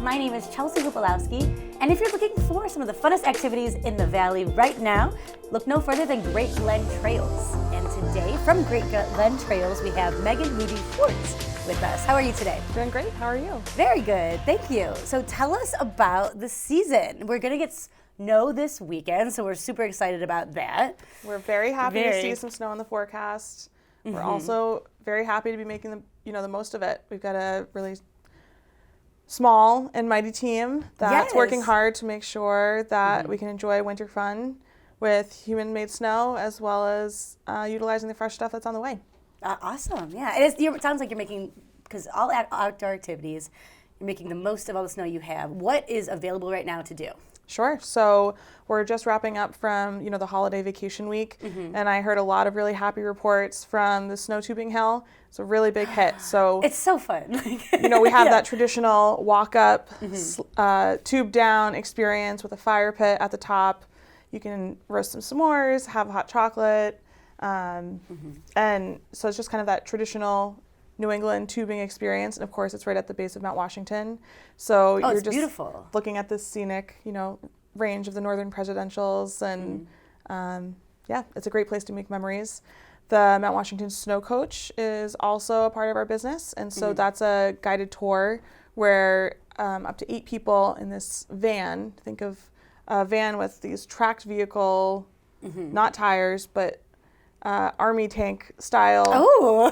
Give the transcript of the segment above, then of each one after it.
My name is Chelsea Gupalowski, and if you're looking for some of the funnest activities in the Valley right now, look no further than Great Glen Trails. And today, from Great Glen Trails, we have Meghan Moody Schwartz with us. How are you today? Doing great. How are you? Very good. Thank you. So tell us about the season. We're going to get snow this weekend, so we're super excited about that. We're very happy to see some snow in the forecast. We're also very happy to be making the most of it. We've got a really small and mighty team that's working hard to make sure that we can enjoy winter fun with human-made snow, as well as utilizing the fresh stuff that's on the way. Awesome. Yeah. It sounds like you're making, because all outdoor activities, you're making the most of all the snow you have. What is available right now to do? Sure. So we're just wrapping up from, the holiday vacation week, and I heard a lot of really happy reports from the snow tubing hill. It's a really big hit. So it's so fun. We have that traditional walk up, tube down experience with a fire pit at the top. You can roast some s'mores, have hot chocolate, and so it's just kind of that traditional New England tubing experience. And of course, it's right at the base of Mount Washington. So you're just beautiful. Looking at this scenic, range of the northern presidentials. And it's a great place to make memories. The Mt Washington Snowcoach is also a part of our business. And so that's a guided tour where up to 8 people in this van, think of a van with these tracked vehicle, not tires, but army tank style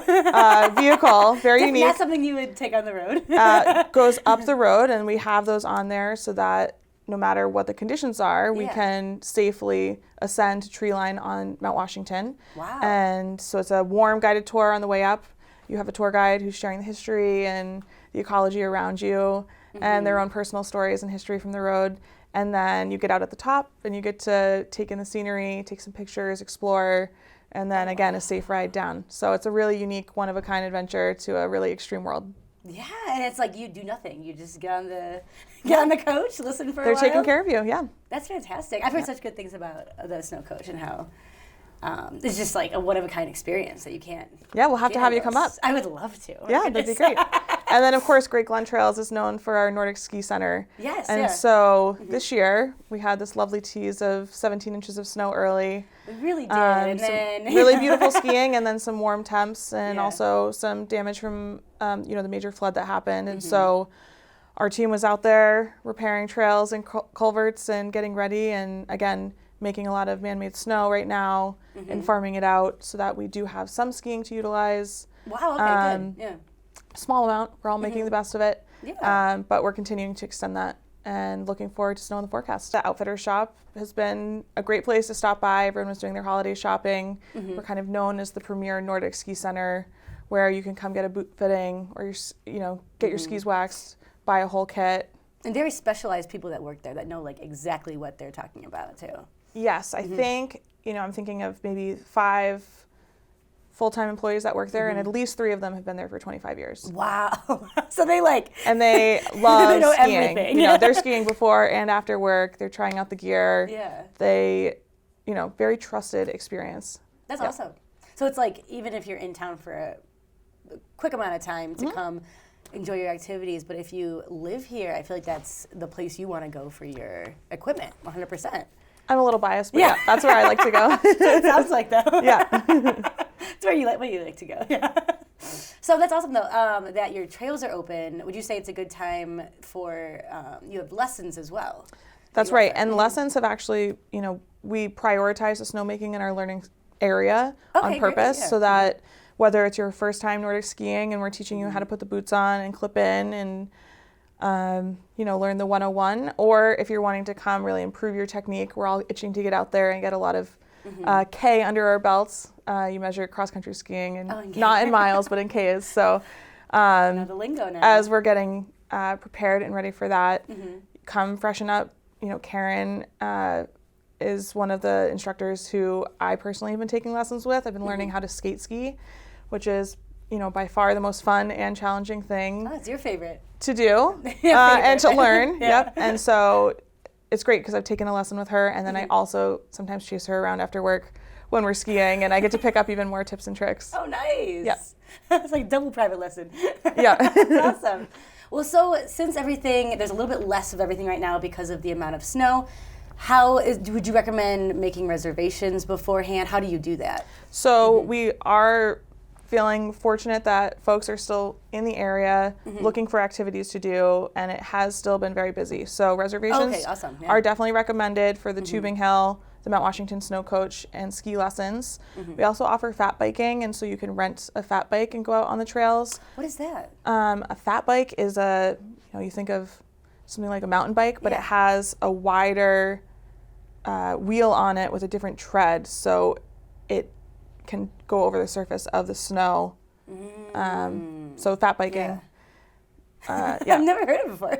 vehicle, very unique. That's something you would take on the road. Goes up the road, and we have those on there so that no matter what the conditions are, we can safely ascend to tree line on Mount Washington. Wow. And so it's a warm guided tour on the way up. You have a tour guide who's sharing the history and the ecology around you and their own personal stories and history from the road. And then you get out at the top and you get to take in the scenery, take some pictures, explore, and then again, a safe ride down. So it's a really unique, one-of-a-kind adventure to a really extreme world. Yeah, and it's like you do nothing. You just get on the coach, listen for a while. They're taking care of you, yeah. That's fantastic. I've heard such good things about the snow coach and how it's just like a one-of-a-kind experience that you can't. Yeah, we'll have to have you come up. I would love to. Yeah, that'd be great. And then, of course, Great Glen Trails is known for our Nordic Ski Center. Yes, and so this year, we had this lovely tease of 17 inches of snow early. We really did. And then really beautiful skiing, and then some warm temps, and also some damage from, the major flood that happened. And so our team was out there repairing trails and culverts and getting ready, and again, making a lot of man-made snow right now and farming it out so that we do have some skiing to utilize. Wow, okay, good. Yeah. Small amount. We're all making the best of it. Yeah. But we're continuing to extend that and looking forward to snow in the forecast. The Outfitter Shop has been a great place to stop by. Everyone was doing their holiday shopping. We're kind of known as the premier Nordic ski center where you can come get a boot fitting or get your skis waxed, buy a whole kit. And very specialized people that work there that know exactly what they're talking about too. Yes, I think, I'm thinking of maybe 5 full-time employees that work there, and at least 3 of them have been there for 25 years. Wow. So they and they love they know skiing. Everything. They're skiing before and after work. They're trying out the gear. Yeah. They, very trusted experience. That's awesome. So it's like, even if you're in town for a quick amount of time to come enjoy your activities, but if you live here, I feel like that's the place you want to go for your equipment, 100%. I'm a little biased, but that's where I like to go. It sounds like though. Yeah. It's where you like to go. Yeah. So that's awesome though, that your trails are open. Would you say it's a good time for, you have lessons as well? That's right. And lessons have actually, we prioritize the snowmaking in our learning area on purpose so that whether it's your first time Nordic skiing and we're teaching you how to put the boots on and clip in and learn the 101, or if you're wanting to come really improve your technique, we're all itching to get out there and get a lot of K under our belts. You measure cross-country skiing, and not in miles, but in Ks. So the lingo now. As we're getting prepared and ready for that, come freshen up. Karen is one of the instructors who I personally have been taking lessons with. I've been learning how to skate ski, which is by far the most fun and challenging thing. Oh, it's your favorite. To do and to learn. Yep. And so it's great because I've taken a lesson with her, and then I also sometimes chase her around after work when we're skiing, and I get to pick up even more tips and tricks. Oh, nice. Yeah. It's like double private lesson. Yeah. That's awesome. Well, so since there's a little bit less of everything right now because of the amount of snow, would you recommend making reservations beforehand? How do you do that? So we are feeling fortunate that folks are still in the area looking for activities to do, and it has still been very busy. So reservations are definitely recommended for the tubing hill, the Mt Washington Snowcoach, and ski lessons. We also offer fat biking, and so you can rent a fat bike and go out on the trails. What is that? A fat bike is you think of something like a mountain bike, but it has a wider wheel on it with a different tread, so it can go over the surface of the snow. So fat biking. I've never heard of it before.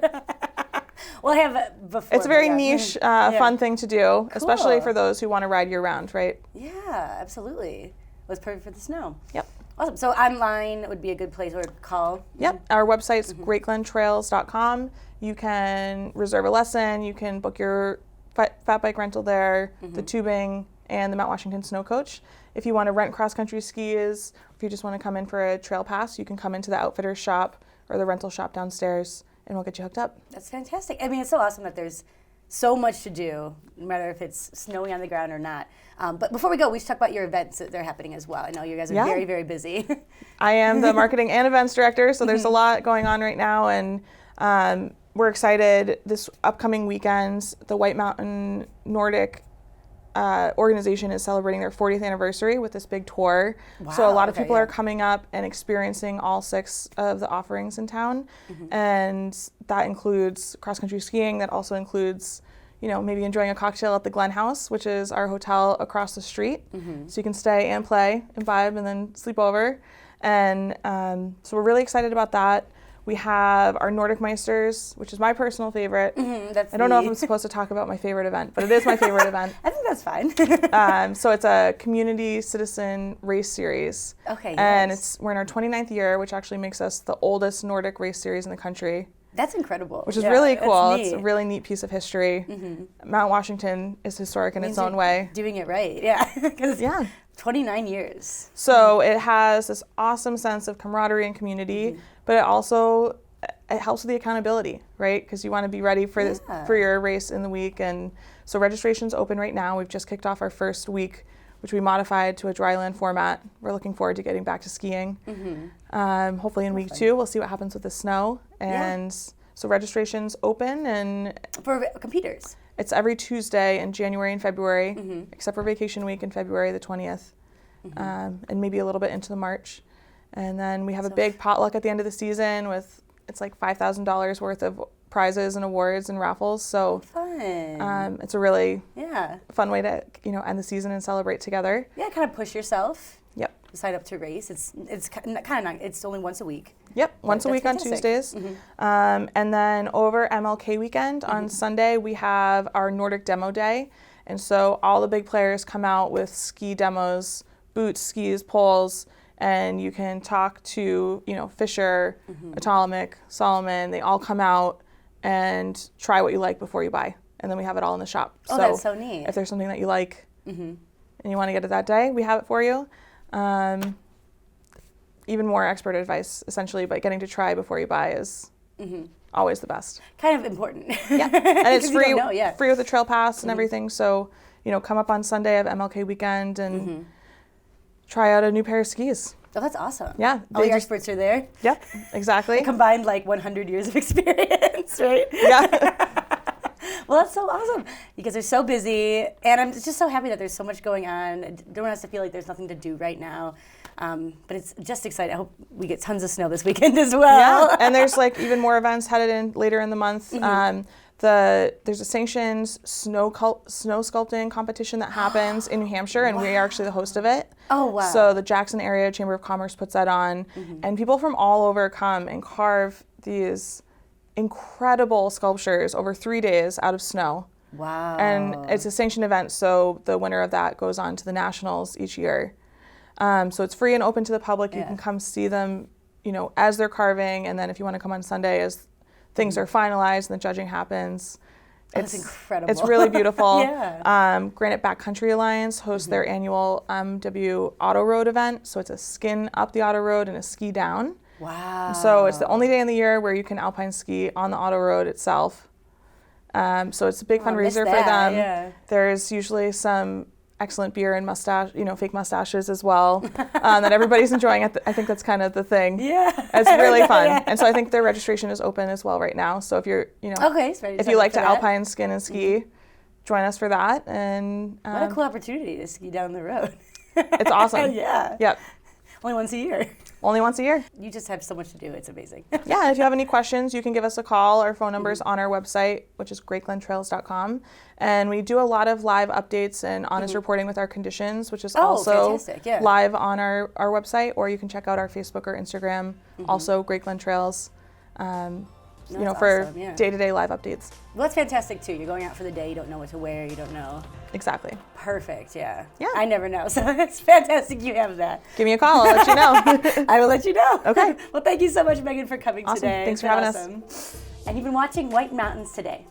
Well, I have before. It's a very niche, fun thing to do, especially for those who want to ride year round, right? Yeah, absolutely. It was perfect for the snow. Yep. Awesome. So online would be a good place or call. Yep. Our website's greatglentrails.com. You can reserve a lesson. You can book your fat bike rental there, the tubing, and the Mt Washington Snowcoach. If you want to rent cross-country skis, if you just want to come in for a trail pass, you can come into the outfitter's shop or the rental shop downstairs, and we'll get you hooked up. That's fantastic. I mean, it's so awesome that there's so much to do, no matter if it's snowy on the ground or not. But before we go, we should talk about your events that are happening as well. I know you guys are very, very busy. I am the marketing and events director, so there's a lot going on right now, and we're excited. This upcoming weekend, the White Mountain Nordic organization is celebrating their 40th anniversary with this big tour. Wow, so a lot of people are coming up and experiencing all 6 of the offerings in town. And that includes cross-country skiing. That also includes, maybe enjoying a cocktail at the Glen House, which is our hotel across the street. So you can stay and play and vibe and then sleep over. And so we're really excited about that. We have our Nordic Meisters, which is my personal favorite. I don't know if I'm supposed to talk about my favorite event, but it is my favorite event. I think that's fine. So it's a community citizen race series. Okay. And we're in our 29th year, which actually makes us the oldest Nordic race series in the country. That's incredible. Which is really cool. It's a really neat piece of history. Mount Washington is historic in its own way. Doing it right, 29 years. So it has this awesome sense of camaraderie and community, but it helps with the accountability, right? Because you want to be ready for your race in the week. And so registration's open right now. We've just kicked off our first week, which we modified to a dryland format. We're looking forward to getting back to skiing. Hopefully in week 2, we'll see what happens with the snow. And so registration's open. And for competitors? It's every Tuesday in January and February, except for vacation week in February the 20th, and maybe a little bit into the March. And then we have a big potluck at the end of the season it's like $5,000 worth of prizes and awards and raffles. So fun. It's a really fun way to end the season and celebrate together. Yeah, kind of push yourself. Yep. Sign up to race. It's kind of not. It's only once a week. Yep, once a week on Tuesdays. And then over MLK weekend on Sunday we have our Nordic Demo Day, and so all the big players come out with ski demos, boots, skis, poles. And you can talk to, Fisher, Atomic, Solomon. They all come out and try what you like before you buy. And then we have it all in the shop. Oh, that's so neat. If there's something that you like and you want to get it that day, we have it for you. Even more expert advice, essentially, but getting to try before you buy is always the best. Kind of important. Yeah, and it's free, free with a trail pass and everything. So, come up on Sunday of MLK weekend and try out a new pair of skis. Oh, that's awesome. Yeah. All your experts are there. Yep, exactly. Combined 100 years of experience, right? Yeah. Well, that's so awesome. You guys are so busy, and I'm just so happy that there's so much going on. I don't want us to feel like there's nothing to do right now. But it's just exciting. I hope we get tons of snow this weekend as well. Yeah, and there's even more events headed in later in the month. There's a sanctioned snow sculpting competition that happens in New Hampshire, and we are actually the host of it. Oh, wow. So the Jackson Area Chamber of Commerce puts that on, and people from all over come and carve these incredible sculptures over 3 days out of snow. Wow. And it's a sanctioned event, so the winner of that goes on to the nationals each year. So it's free and open to the public. You can come see them, as they're carving, and then if you want to come on Sunday as things are finalized and the judging happens. That's incredible. It's really beautiful. Yeah. Granite Backcountry Alliance hosts their annual MW Auto Road event. So it's a skin up the auto road and a ski down. Wow. So it's the only day in the year where you can alpine ski on the auto road itself. So it's a big fundraiser for them. Yeah. There's usually some excellent beer and fake mustaches as well, that everybody's enjoying. I think that's kind of the thing. Yeah. It's really fun. Yeah. And so I think their registration is open as well right now. So if you're, okay, so if you like to alpine, skin, and ski, join us for that. And what a cool opportunity to ski down the road. It's awesome. Yeah. Yep. Only once a year. Only once a year. You just have so much to do. It's amazing. Yeah, and if you have any questions, you can give us a call. Our phone number is on our website, which is greatglentrails.com. And we do a lot of live updates and honest reporting with our conditions, which is also live on our website, or you can check out our Facebook or Instagram, also Great Glen Trails, for awesome, day-to-day live updates. Well, that's fantastic too. You're going out for the day, you don't know what to wear, you don't know. Exactly. Perfect, yeah. Yeah. I never know, so it's fantastic you have that. Give me a call, I'll let you know. I will let you know. Okay. Well, thank you so much, Megan, for coming awesome. today. Thanks for having us. And you've been watching White Mountains Today.